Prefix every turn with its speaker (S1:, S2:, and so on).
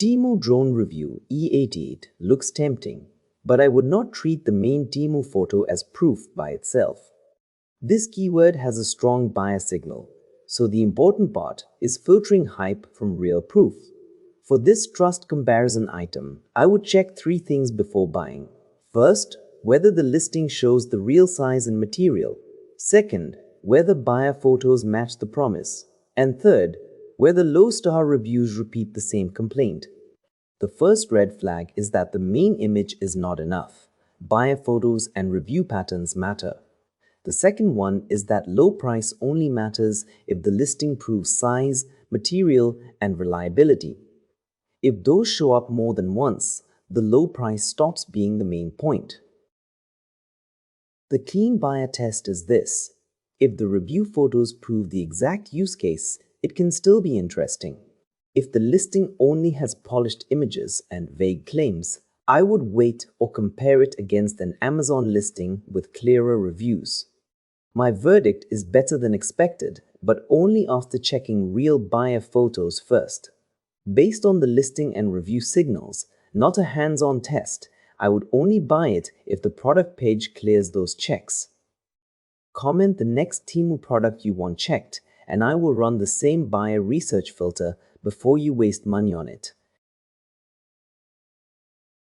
S1: Temu Drone Review E88 looks tempting, but I would not treat the main Temu photo as proof by itself. This keyword has a strong buyer signal, so the important part is filtering hype from real proof. For this trust comparison item, I would check 3 things before buying. First, whether the listing shows the real size and material. Second, whether buyer photos match the promise. And third, whether low-star reviews repeat the same complaint. The first red flag is that the main image is not enough. Buyer photos and review patterns matter. The second one is that low price only matters if the listing proves size, material, and reliability. If those show up more than once, the low price stops being the main point. The clean buyer test is this. If the review photos prove the exact use case, it can still be interesting. If the listing only has polished images and vague claims, I would wait or compare it against an Amazon listing with clearer reviews. My verdict is better than expected, but only after checking real buyer photos first. Based on the listing and review signals, not a hands-on test, I would only buy it if the product page clears those checks. Comment the next Temu product you want checked, and I will run the same buyer research filter before you waste money on it.